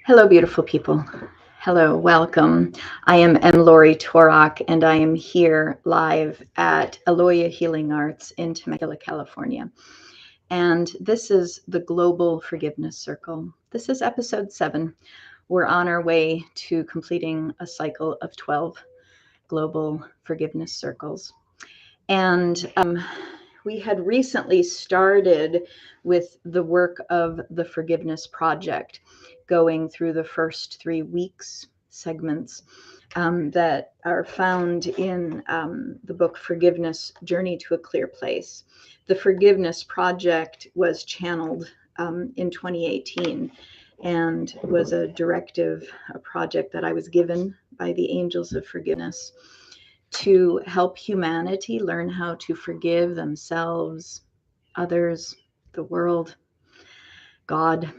Hello, beautiful people. Hello, welcome. I am Lori Torok, and I am here live at Aloya Healing Arts in Temecula, California. And this is the Global Forgiveness Circle. This is episode 7. We're on our way to completing a cycle of 12 Global Forgiveness Circles. And we had recently started with the work of the Forgiveness Project, going through the first 3 weeks segments that are found in the book Forgiveness, Journey to a Clear Place. The Forgiveness Project was channeled in 2018 and was a directive, a project that I was given by the Angels of Forgiveness to help humanity learn how to forgive themselves, others, the world, God,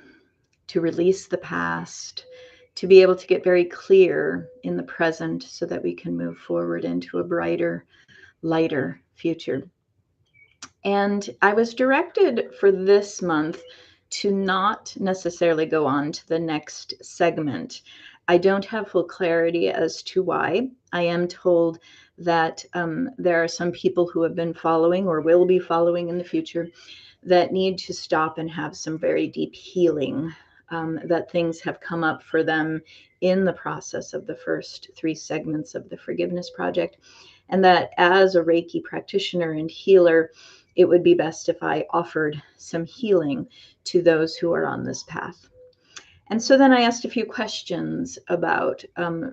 to release the past, to be able to get very clear in the present so that we can move forward into a brighter, lighter future. And I was directed for this month to not necessarily go on to the next segment. I don't have full clarity as to why. I am told that there are some people who have been following or will be following in the future that need to stop and have some very deep healing, that things have come up for them in the process of the first 3 segments of the Forgiveness Project. And that as a Reiki practitioner and healer, it would be best if I offered some healing to those who are on this path. And so then I asked a few questions about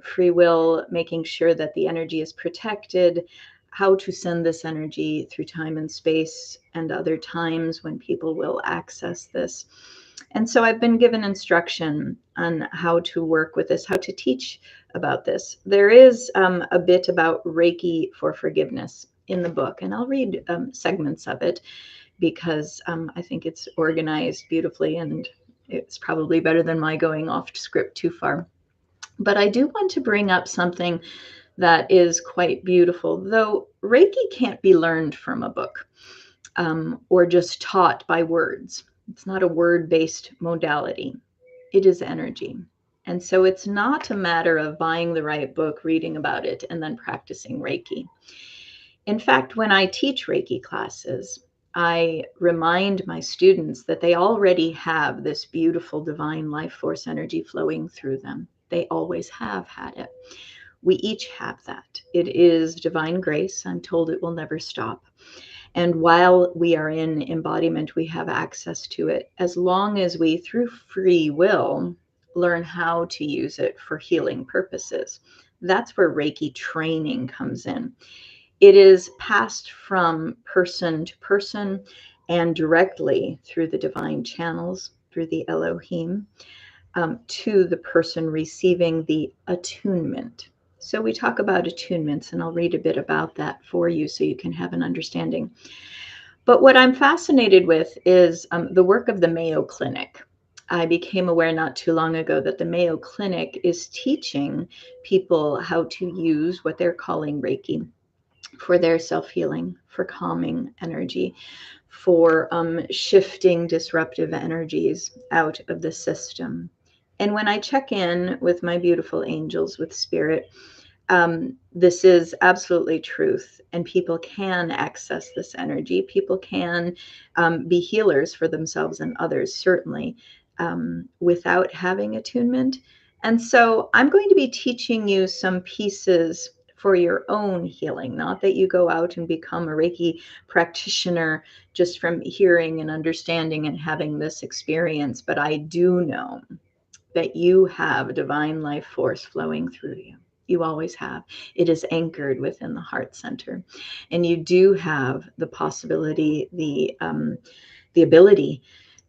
free will, making sure that the energy is protected, how to send this energy through time and space and other times when people will access this. And so I've been given instruction on how to work with this, how to teach about this. There is a bit about Reiki for forgiveness in the book, and I'll read segments of it because I think it's organized beautifully, and it's probably better than my going off script too far. But I do want to bring up something that is quite beautiful, though Reiki can't be learned from a book or just taught by words. It's not a word-based modality. It is energy. And so it's not a matter of buying the right book, reading about it, and then practicing Reiki. In fact, when I teach Reiki classes, I remind my students that they already have this beautiful divine life force energy flowing through them. They always have had it. We each have that. It is divine grace. I'm told it will never stop. And while we are in embodiment, we have access to it as long as we, through free will, learn how to use it for healing purposes. That's where Reiki training comes in. It is passed from person to person and directly through the divine channels, through the Elohim, to the person receiving the attunement. So we talk about attunements, and I'll read a bit about that for you so you can have an understanding. But what I'm fascinated with is the work of the Mayo Clinic. I became aware not too long ago that the Mayo Clinic is teaching people how to use what they're calling Reiki for their self-healing, for calming energy, for shifting disruptive energies out of the system. And when I check in with my beautiful angels, with spirit, this is absolutely truth. And people can access this energy. People can be healers for themselves and others, certainly, without having attunement. And so I'm going to be teaching you some pieces for your own healing, not that you go out and become a Reiki practitioner just from hearing and understanding and having this experience. But I do know that you have divine life force flowing through you. You always have. It is anchored within the heart center. And you do have the possibility, the ability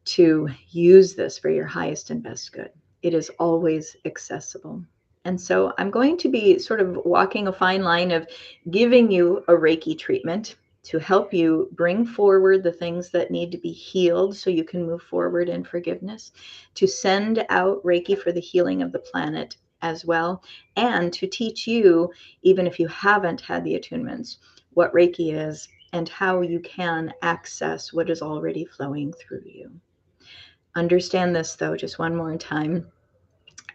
to use this for your highest and best good. It is always accessible. And so I'm going to be sort of walking a fine line of giving you a Reiki treatment to help you bring forward the things that need to be healed so you can move forward in forgiveness, to send out Reiki for the healing of the planet as well, and to teach you, even if you haven't had the attunements, what Reiki is and how you can access what is already flowing through you. Understand this, though, just one more time.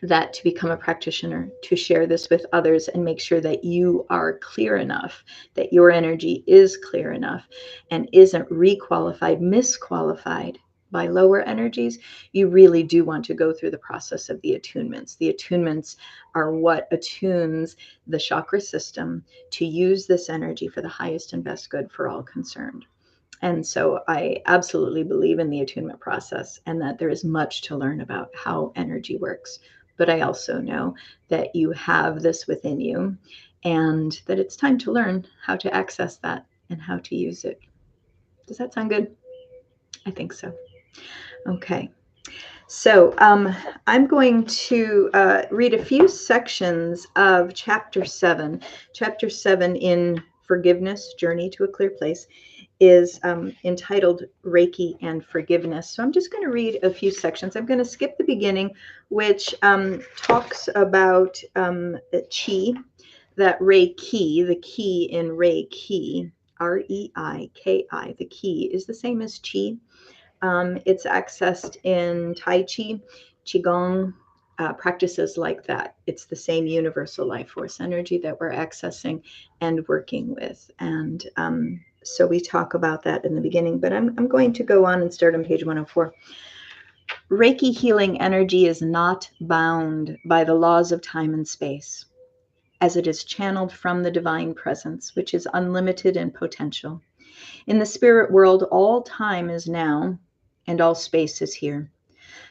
that to become a practitioner, to share this with others and make sure that you are clear enough, that your energy is clear enough and isn't requalified, misqualified by lower energies, you really do want to go through the process of the attunements. The attunements are what attunes the chakra system to use this energy for the highest and best good for all concerned. And so I absolutely believe in the attunement process and that there is much to learn about how energy works. But I also know that you have this within you and that it's time to learn how to access that and how to use it. Does that sound good? I think so. Okay. So I'm going to read a few sections of Chapter 7. Chapter 7 in Forgiveness, Journey to a Clear Place is entitled Reiki and Forgiveness. So I'm just going to read a few sections. I'm going to skip the beginning, which talks about chi, that Reiki, the key in Reiki, Reiki, the key is the same as chi. It's accessed in Tai Chi, Qigong, practices like that. It's the same universal life force energy that we're accessing and working with. And so we talk about that in the beginning, but I'm going to go on and start on page 104. Reiki healing energy is not bound by the laws of time and space, as it is channeled from the divine presence, which is unlimited in potential. In the spirit world, all time is now, and all space is here.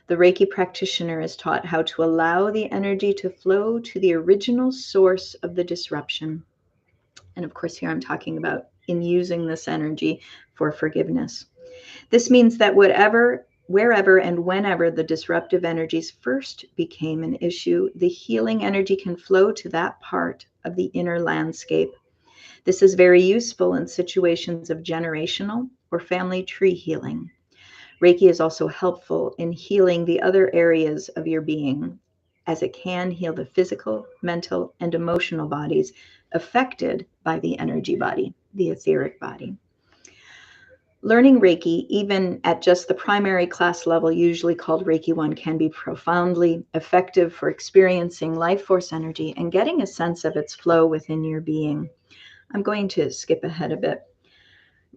The Reiki practitioner is taught how to allow the energy to flow to the original source of the disruption. And of course, here I'm talking about in using this energy for forgiveness. This means that wherever and whenever the disruptive energies first became an issue, the healing energy can flow to that part of the inner landscape. This is very useful in situations of generational or family tree healing. Reiki is also helpful in healing the other areas of your being, as it can heal the physical, mental, and emotional bodies affected by the energy body, the etheric body. Learning Reiki, even at just the primary class level, usually called Reiki 1, can be profoundly effective for experiencing life force energy and getting a sense of its flow within your being. I'm going to skip ahead a bit.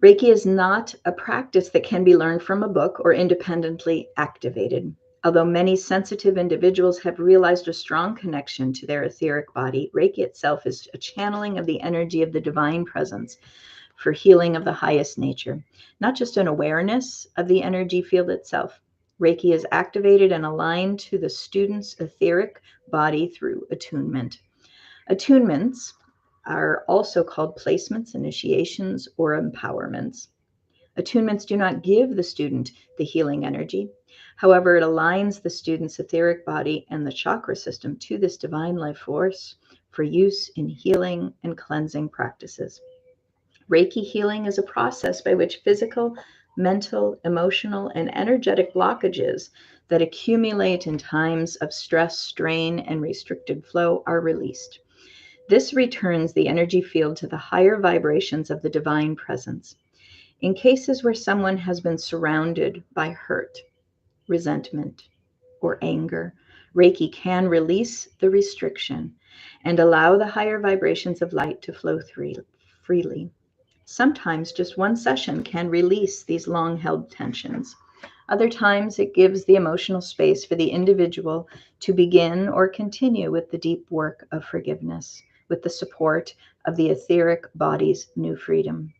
Reiki is not a practice that can be learned from a book or independently activated. Although many sensitive individuals have realized a strong connection to their etheric body, Reiki itself is a channeling of the energy of the divine presence for healing of the highest nature, not just an awareness of the energy field itself. Reiki is activated and aligned to the student's etheric body through attunement. Attunements are also called placements, initiations, or empowerments. Attunements do not give the student the healing energy. However, it aligns the student's etheric body and the chakra system to this divine life force for use in healing and cleansing practices. Reiki healing is a process by which physical, mental, emotional, and energetic blockages that accumulate in times of stress, strain, and restricted flow are released. This returns the energy field to the higher vibrations of the divine presence. In cases where someone has been surrounded by hurt, resentment, or anger, Reiki can release the restriction and allow the higher vibrations of light to flow freely. Sometimes just one session can release these long-held tensions. Other times it gives the emotional space for the individual to begin or continue with the deep work of forgiveness, with the support of the etheric body's new freedom.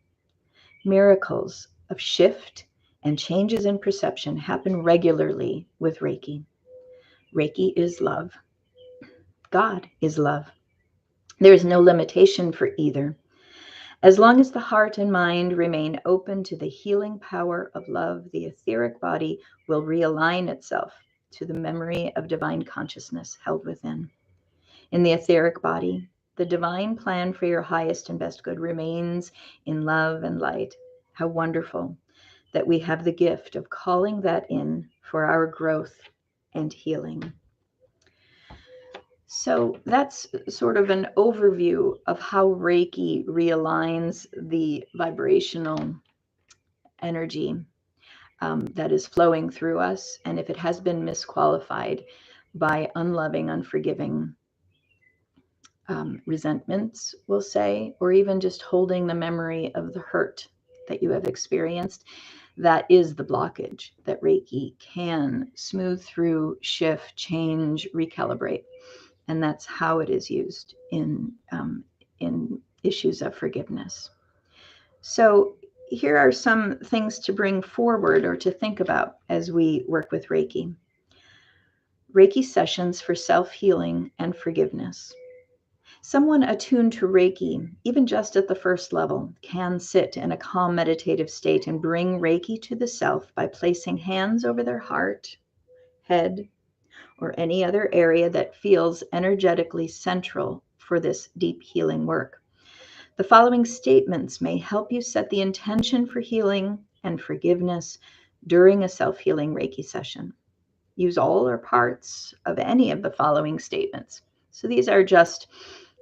Miracles of shift and changes in perception happen regularly with Reiki. Reiki is love. God is love. There is no limitation for either. As long as the heart and mind remain open to the healing power of love, the etheric body will realign itself to the memory of divine consciousness held within. In the etheric body, the divine plan for your highest and best good remains in love and light. How wonderful that we have the gift of calling that in for our growth and healing. So that's sort of an overview of how Reiki realigns the vibrational energy that is flowing through us. And if it has been misqualified, by unloving, unforgiving resentments, we'll say, or even just holding the memory of the hurt that you have experienced. That is the blockage that Reiki can smooth through, shift, change, recalibrate. And that's how it is used in issues of forgiveness. So here are some things to bring forward or to think about as we work with Reiki. Reiki sessions for self-healing and forgiveness. Someone attuned to Reiki, even just at the first level, can sit in a calm meditative state and bring Reiki to the self by placing hands over their heart, head, or any other area that feels energetically central for this deep healing work. The following statements may help you set the intention for healing and forgiveness during a self-healing Reiki session. Use all or parts of any of the following statements. So these are just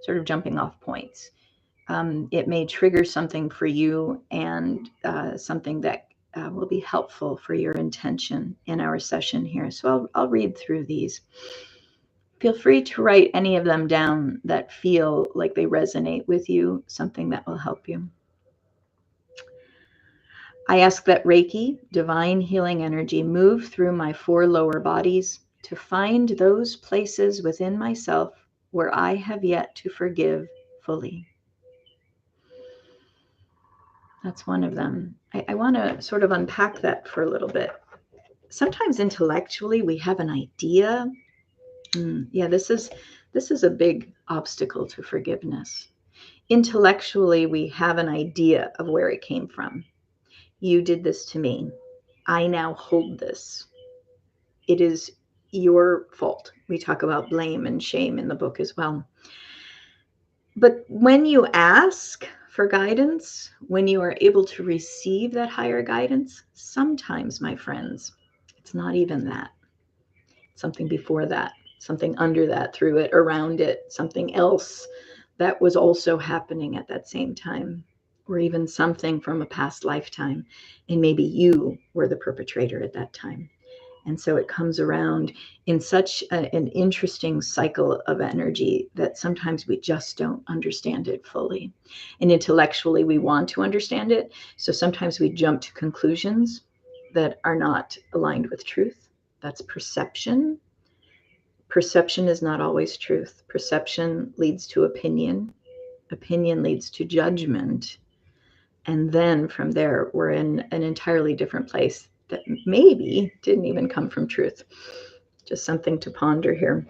sort of jumping off points. It may trigger something for you and something that will be helpful for your intention in our session here. So I'll read through these. Feel free to write any of them down that feel like they resonate with you, something that will help you. I ask that Reiki, divine healing energy, move through my 4 lower bodies to find those places within myself where I have yet to forgive fully. That's one of them. I want to sort of unpack that for a little bit. Sometimes intellectually we have an idea. Yeah, this is a big obstacle to forgiveness. Intellectually, we have an idea of where it came from. You did this to me. I now hold this. It is your fault. We talk about blame and shame in the book as well. But when you ask for guidance, when you are able to receive that higher guidance, sometimes, my friends, it's not even that. Something before that, something under that, through it, around it, something else that was also happening at that same time, or even something from a past lifetime. And maybe you were the perpetrator at that time. And so it comes around in such an interesting cycle of energy that sometimes we just don't understand it fully. And intellectually, we want to understand it. So sometimes we jump to conclusions that are not aligned with truth. That's perception. Perception is not always truth. Perception leads to opinion. Opinion leads to judgment. And then from there, we're in an entirely different place that maybe didn't even come from truth. Just something to ponder here.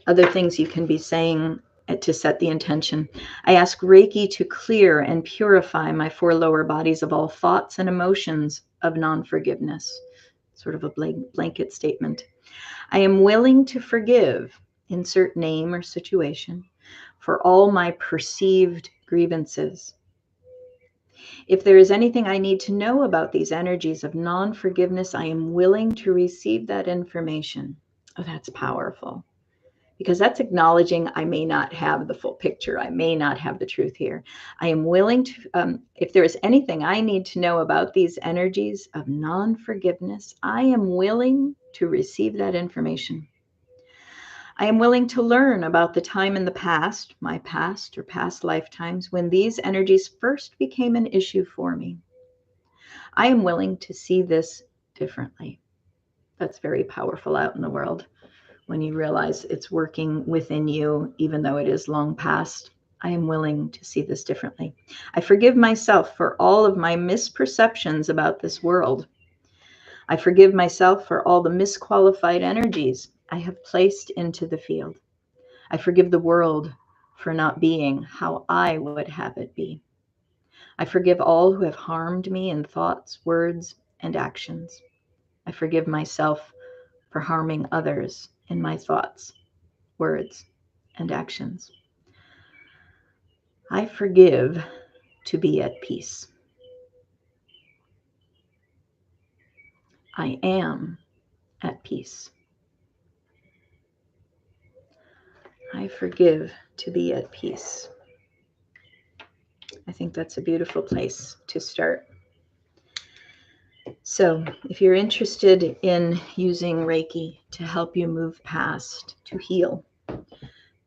Other things you can be saying to set the intention. I ask Reiki to clear and purify my 4 lower bodies of all thoughts and emotions of non-forgiveness. Sort of a blanket statement. I am willing to forgive, insert name or situation, for all my perceived grievances. If there is anything I need to know about these energies of non-forgiveness, I am willing to receive that information. Oh, that's powerful. Because that's acknowledging I may not have the full picture. I may not have the truth here. I am willing to, if there is anything I need to know about these energies of non-forgiveness, I am willing to receive that information. I am willing to learn about the time in the past, my past or past lifetimes, when these energies first became an issue for me. I am willing to see this differently. That's very powerful out in the world when you realize it's working within you, even though it is long past. I am willing to see this differently. I forgive myself for all of my misperceptions about this world. I forgive myself for all the misqualified energies I have placed into the field. I forgive the world for not being how I would have it be. I forgive all who have harmed me in thoughts, words, and actions. I forgive myself for harming others in my thoughts, words, and actions. I forgive to be at peace. I am at peace. I forgive to be at peace. I think that's a beautiful place to start. So if you're interested in using Reiki to help you move past, to heal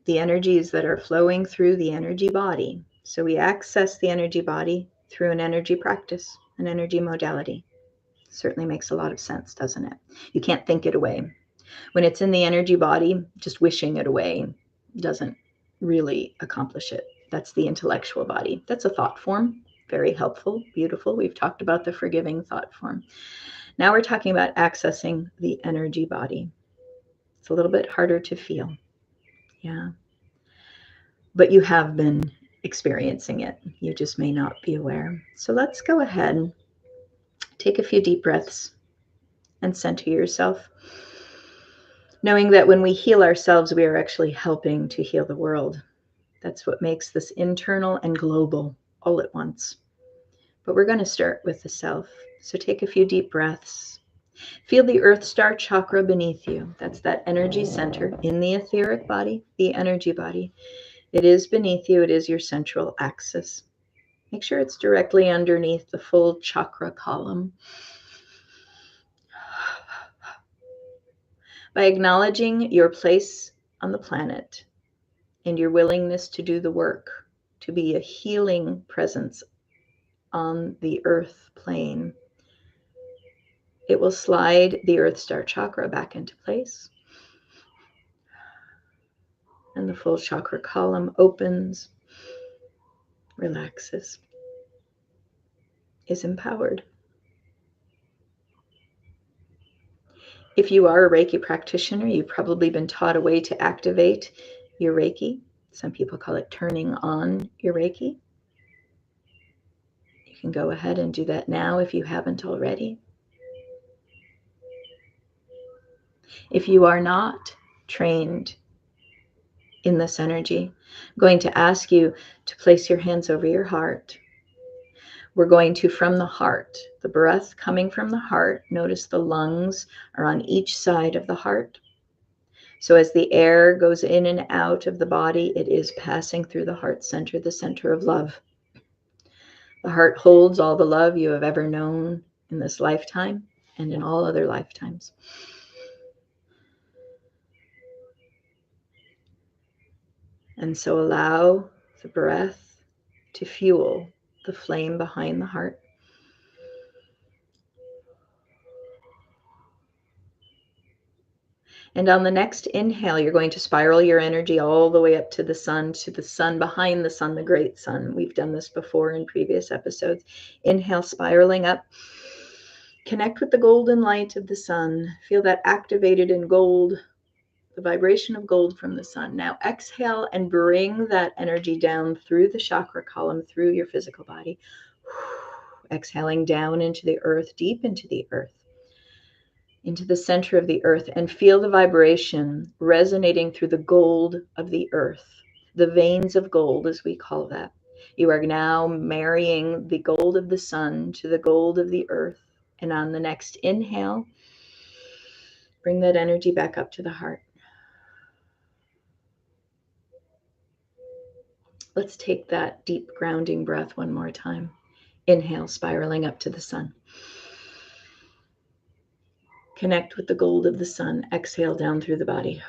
the energies that are flowing through the energy body. So we access the energy body through an energy practice, an energy modality. Certainly makes a lot of sense, doesn't it? You can't think it away. When it's in the energy body, just wishing it away doesn't really accomplish it. That's the intellectual body. That's a thought form. Very helpful, beautiful. We've talked about the forgiving thought form. Now we're talking about accessing the energy body. It's a little bit harder to feel. Yeah. But you have been experiencing it. You just may not be aware. So let's go ahead, take a few deep breaths and center yourself, knowing that when we heal ourselves, we are actually helping to heal the world. That's what makes this internal and global all at once. But we're going to start with the self. So take a few deep breaths. Feel the Earth Star chakra beneath you. That's that energy center in the etheric body, the energy body. It is beneath you. It is your central axis. Make sure it's directly underneath the full chakra column. By acknowledging your place on the planet and your willingness to do the work, to be a healing presence on the earth plane, it will slide the Earth Star chakra back into place. And the full chakra column opens, relaxes, is empowered. If you are a Reiki practitioner, you've probably been taught a way to activate your Reiki. Some people call it turning on your Reiki. You can go ahead and do that now if you haven't already. If you are not trained in this energy, I'm going to ask you to place your hands over your heart. We're going to, from the heart, the breath coming from the heart, notice the lungs are on each side of the heart. So as the air goes in and out of the body, it is passing through the heart center, the center of love. The heart holds all the love you have ever known in this lifetime and in all other lifetimes. And so allow the breath to fuel the flame behind the heart. And on the next inhale, you're going to spiral your energy all the way up to the sun behind the sun, the great sun. We've done this before in previous episodes. Inhale, spiraling up. Connect with the golden light of the sun. Feel that activated in gold, the vibration of gold from the sun. Now exhale and bring that energy down through the chakra column, through your physical body. Exhaling down into the earth, deep into the earth, into the center of the earth, and feel the vibration resonating through the gold of the earth, the veins of gold, as we call that. You are now marrying the gold of the sun to the gold of the earth. And on the next inhale, bring that energy back up to the heart. Let's take that deep grounding breath one more time. Inhale, spiraling up to the sun. Connect with the gold of the sun. Exhale down through the body.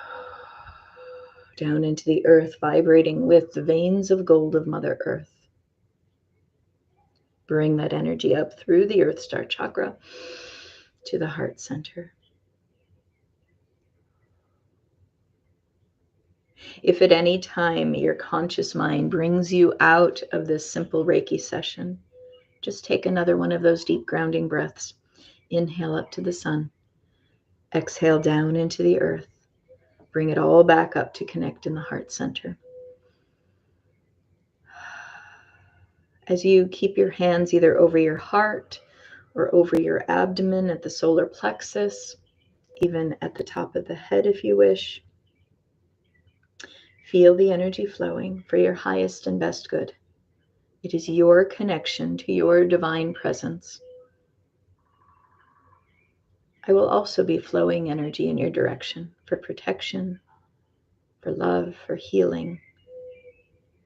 Down into the earth, vibrating with the veins of gold of Mother Earth. Bring that energy up through the Earth Star chakra to the heart center. If at any time your conscious mind brings you out of this simple Reiki session, just take another one of those deep grounding breaths. Inhale up to the sun. Exhale down into the earth. Bring it all back up to connect in the heart center. As you keep your hands either over your heart or over your abdomen at the solar plexus, even at the top of the head if you wish, feel the energy flowing for your highest and best good. It is your connection to your divine presence. I will also be flowing energy in your direction for protection, for love, for healing,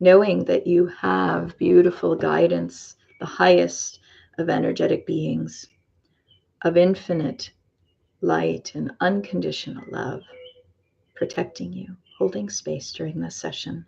knowing that you have beautiful guidance, the highest of energetic beings of infinite light and unconditional love protecting you, holding space during this session.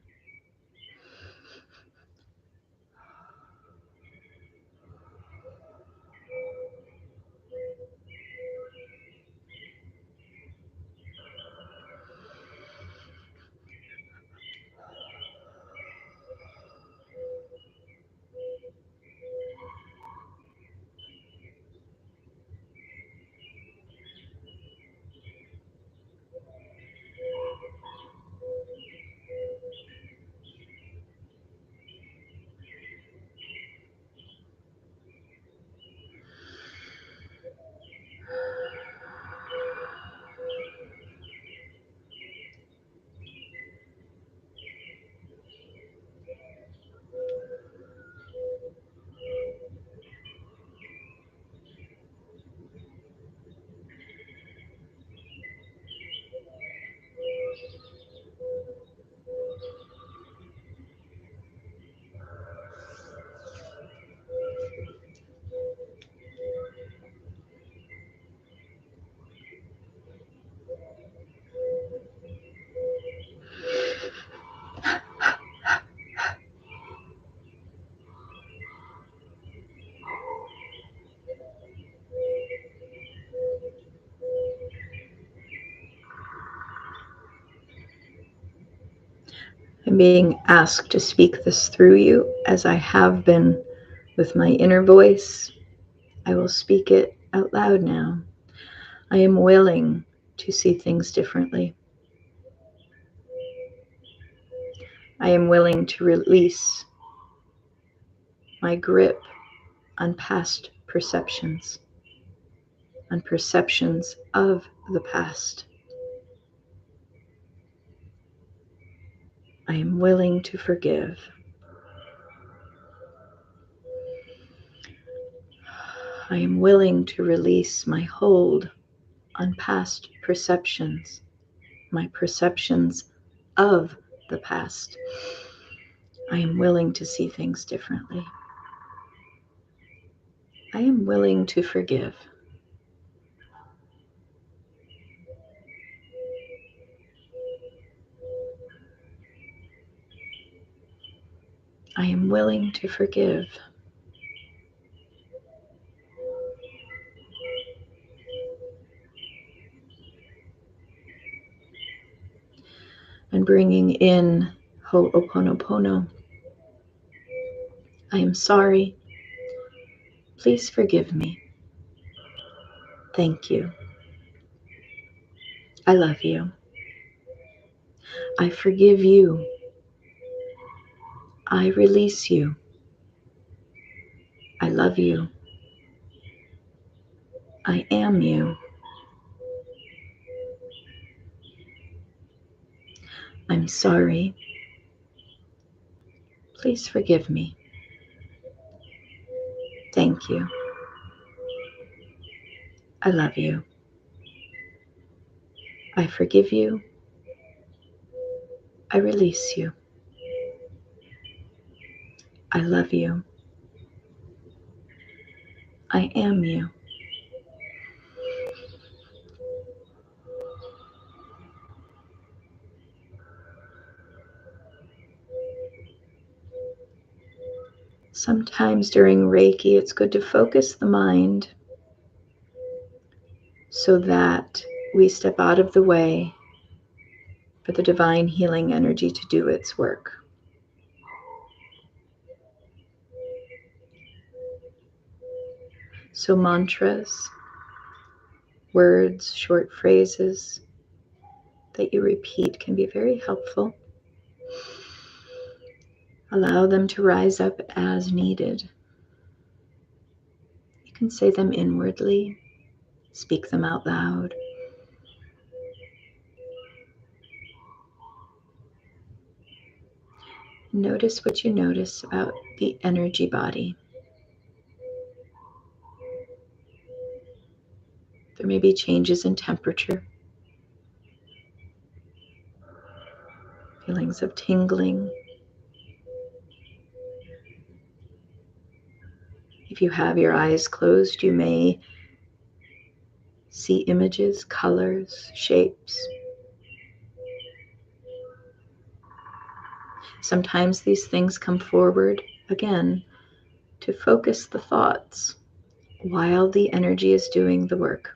I'm being asked to speak this through you as I have been with my inner voice. I will speak it out loud now. I am willing to see things differently. I am willing to release my grip on past perceptions, on perceptions of the past. I am willing to forgive. I am willing to release my hold on past perceptions, my perceptions of the past. I am willing to see things differently. I am willing to forgive. I am willing to forgive. And bringing in Ho'oponopono. I am sorry. Please forgive me. Thank you. I love you. I forgive you. I release you. I love you. I am you. I'm sorry. Please forgive me. Thank you. I love you. I forgive you. I release you. I love you. I am you. Sometimes during Reiki, it's good to focus the mind so that we step out of the way for the divine healing energy to do its work. So mantras, words, short phrases that you repeat can be very helpful. Allow them to rise up as needed. You can say them inwardly, speak them out loud. Notice what you notice about the energy body. There may be changes in temperature, feelings of tingling. If you have your eyes closed, you may see images, colors, shapes. Sometimes these things come forward again to focus the thoughts while the energy is doing the work.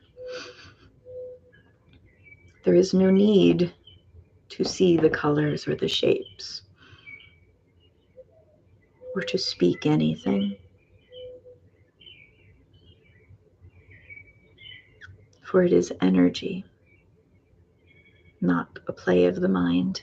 There is no need to see the colors or the shapes or to speak anything, for it is energy, not a play of the mind.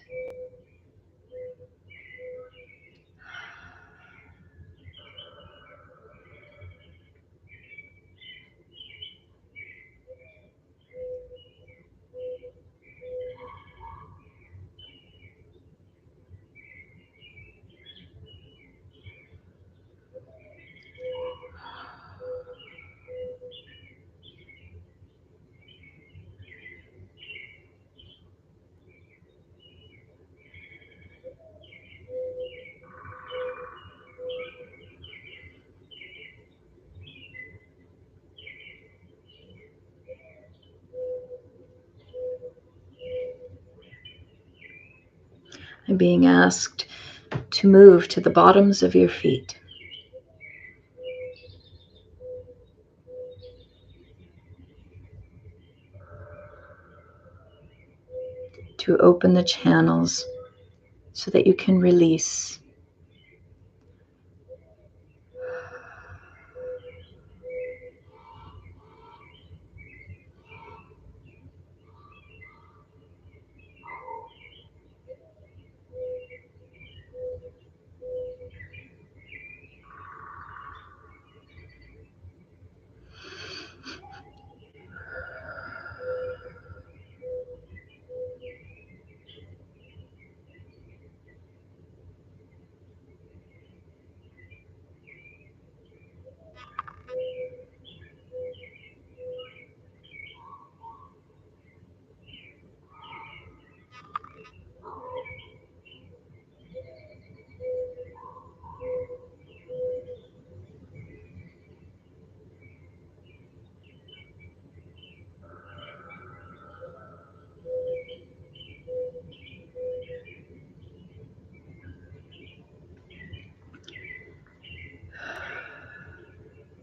I'm being asked to move to the bottoms of your feet. To open the channels so that you can release.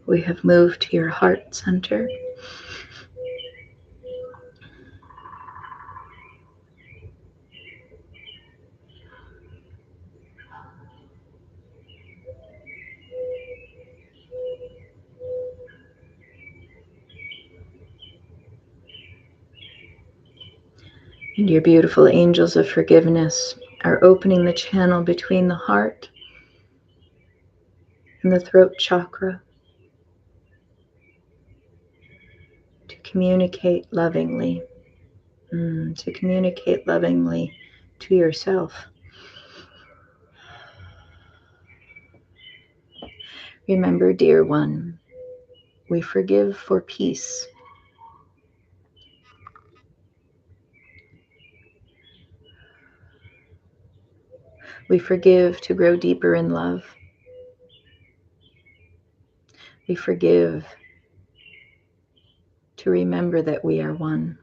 We have moved to your heart center. And your beautiful angels of forgiveness are opening the channel between the heart and the throat chakra to communicate lovingly, to communicate lovingly to yourself. Remember, dear one, we forgive for peace. We forgive to grow deeper in love. We forgive to remember that we are one.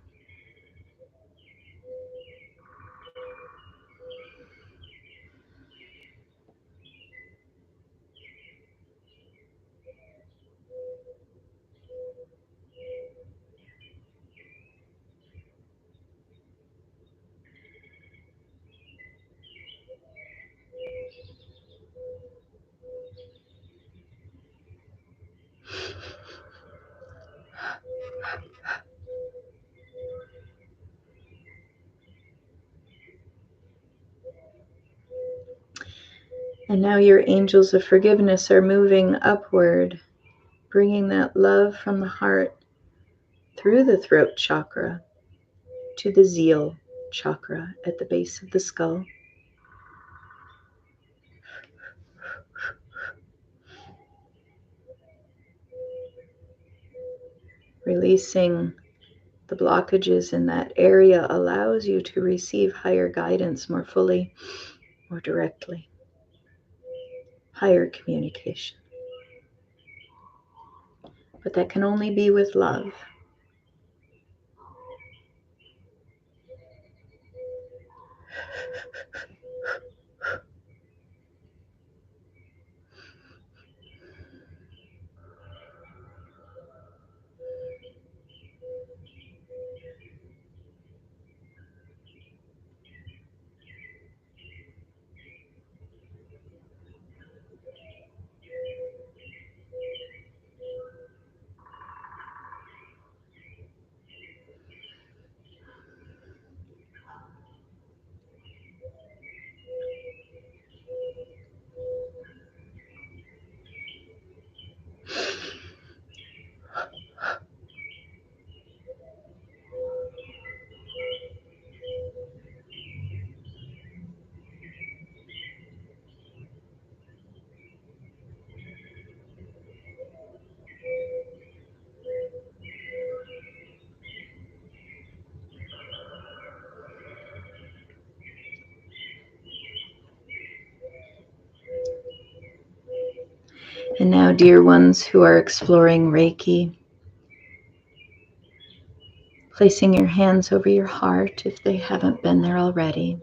And now your angels of forgiveness are moving upward, bringing that love from the heart through the throat chakra to the zeal chakra at the base of the skull. Releasing the blockages in that area allows you to receive higher guidance more fully, more directly, higher communication. But that can only be with love. And now, dear ones who are exploring Reiki, placing your hands over your heart if they haven't been there already.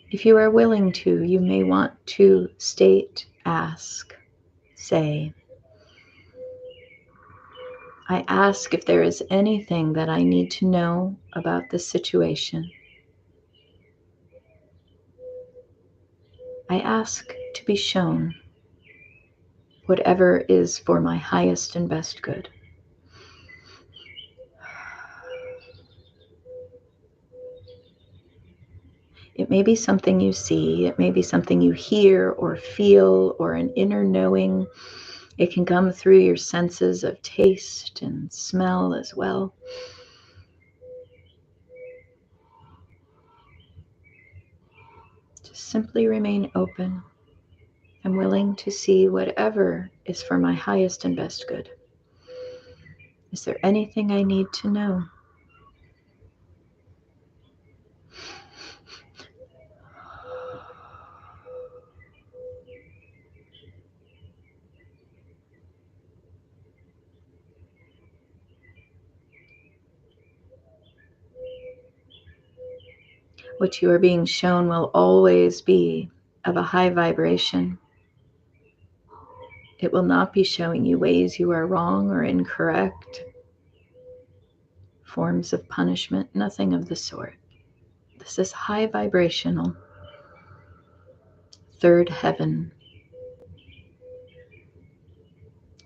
If you are willing to, you may want to state, ask, say, I ask if there is anything that I need to know about this situation. I ask to be shown whatever is for my highest and best good. It may be something you see, it may be something you hear or feel, or an inner knowing. It can come through your senses of taste and smell as well. Just simply remain open and willing to see whatever is for my highest and best good. Is there anything I need to know? What you are being shown will always be of a high vibration. It will not be showing you ways you are wrong or incorrect, forms of punishment, nothing of the sort. This is high vibrational, third heaven,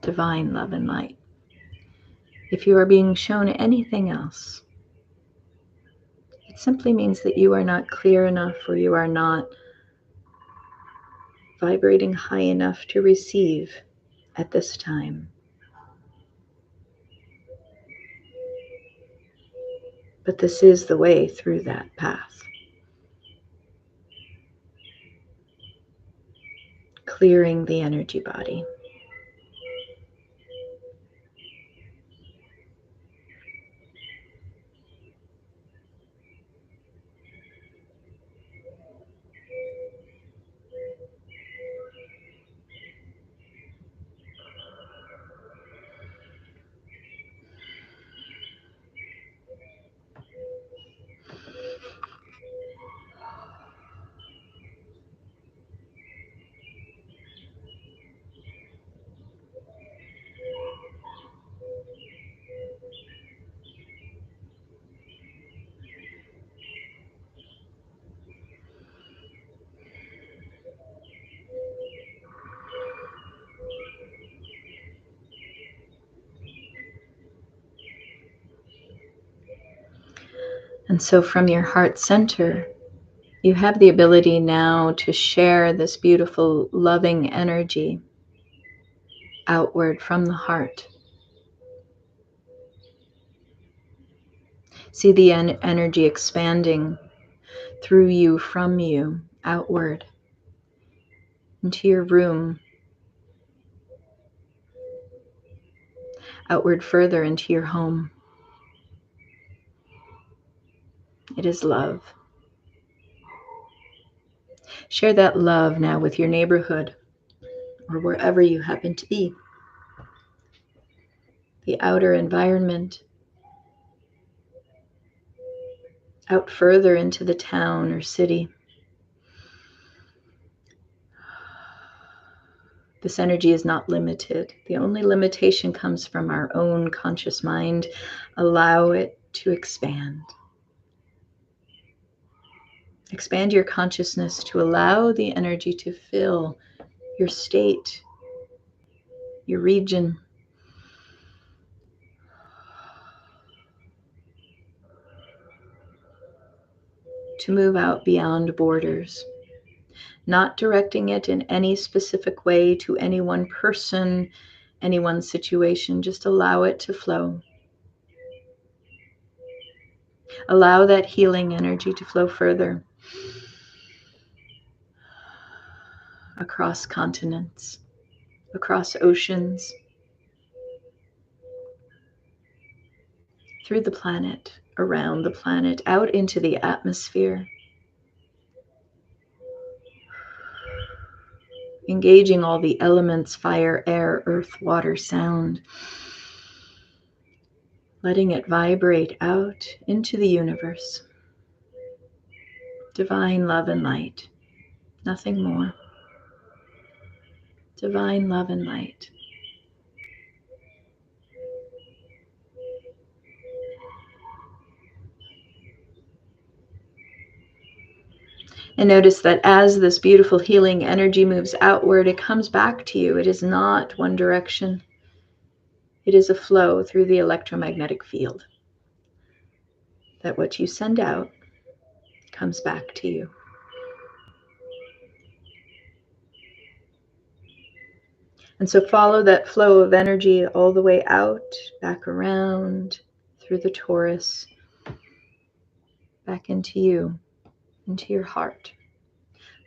divine love and light. If you are being shown anything else, it simply means that you are not clear enough, or you are not vibrating high enough to receive at this time. But this is the way through that path. Clearing the energy body. And so from your heart center, you have the ability now to share this beautiful, loving energy outward from the heart. See the energy expanding through you, from you, outward, into your room, outward further into your home. It is love. Share that love now with your neighborhood, or wherever you happen to be. The outer environment, out further into the town or city. This energy is not limited. The only limitation comes from our own conscious mind. Allow it to expand. Expand your consciousness to allow the energy to fill your state, your region. To move out beyond borders. Not directing it in any specific way to any one person, any one situation. Just allow it to flow. Allow that healing energy to flow further. Across continents, across oceans, through the planet, around the planet, out into the atmosphere. engaging all the elements, fire, air, earth, water, sound, letting it vibrate out into the universe. Divine love and light, nothing more. Divine love and light. And notice that as this beautiful healing energy moves outward, it comes back to you. It is not one direction. It is a flow through the electromagnetic field. That what you send out comes back to you. And so follow that flow of energy all the way out, back around, through the torus, back into you, into your heart.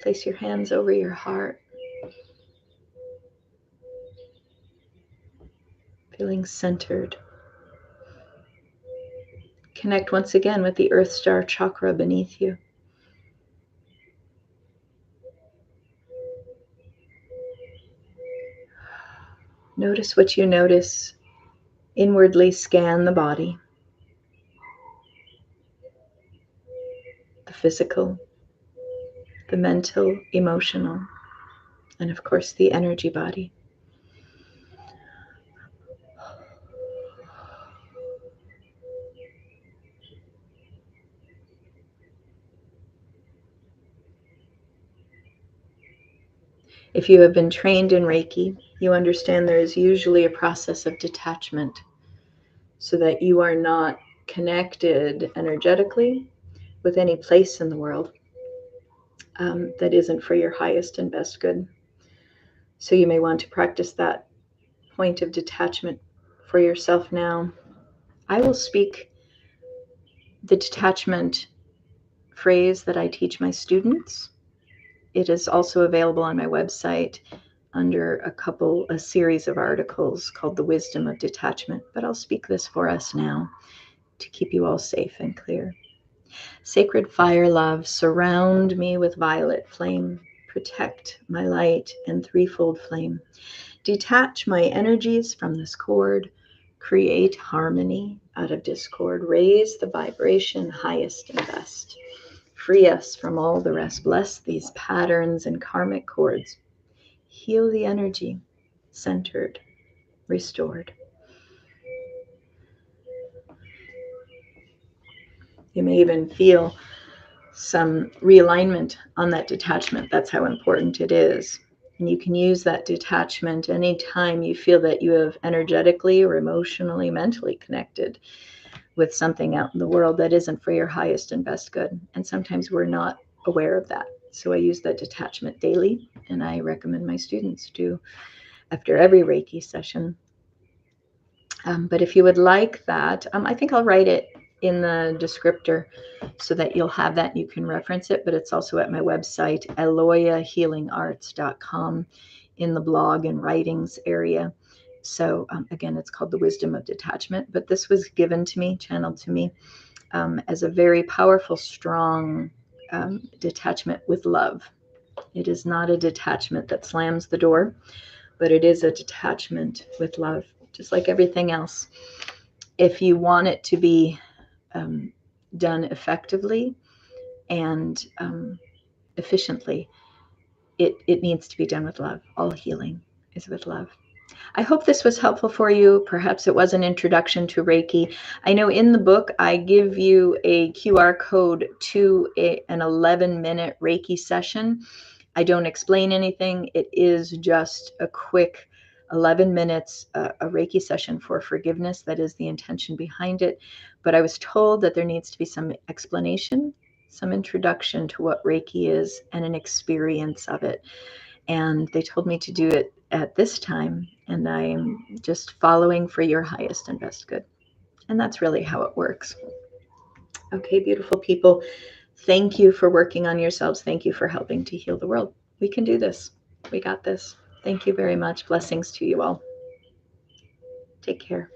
Place your hands over your heart, feeling centered. Connect once again with the Earth Star chakra beneath you. Notice what you notice. Inwardly scan the body, the physical, the mental, emotional, and of course the energy body. If you have been trained in Reiki, you understand there is usually a process of detachment so that you are not connected energetically with any place in the world that isn't for your highest and best good. So you may want to practice that point of detachment for yourself now. I will speak the detachment phrase that I teach my students. It is also available on my website under a series of articles called The Wisdom of Detachment, but I'll speak this for us now to keep you all safe and clear. Sacred fire love, surround me with violet flame, protect my light and threefold flame. Detach my energies from this cord, create harmony out of discord, raise the vibration highest and best. Free us from all the rest. Bless these patterns and karmic cords. Heal the energy, centered, restored. You may even feel some realignment on that detachment. That's how important it is. And you can use that detachment anytime you feel that you have energetically or emotionally, mentally connected with something out in the world that isn't for your highest and best good. And sometimes we're not aware of that. So I use that detachment daily, and I recommend my students do after every Reiki session. But if you would like that, I think I'll write it in the descriptor so that you'll have that and you can reference it. But it's also at my website, aloyahealingarts.com, in the blog and writings area. So again, it's called The Wisdom of Detachment. But this was given to me, channeled to me, as a very powerful, strong detachment with love. It is not a detachment that slams the door, but it is a detachment with love, just like everything else. If you want it to be done effectively and efficiently, it needs to be done with love. All healing is with love. I hope this was helpful for you. Perhaps it was an introduction to Reiki. I know in the book, I give you a QR code to an 11-minute Reiki session. I don't explain anything. It is just a quick 11 minutes, a Reiki session for forgiveness. That is the intention behind it. But I was told that there needs to be some explanation, some introduction to what Reiki is and an experience of it. And they told me to do it at this time, and I'm just following for your highest and best good. And that's really how it works. Okay, beautiful people, thank you for working on yourselves. Thank you for helping to heal the world. We can do this. We got this. Thank you very much. Blessings to you all. Take care.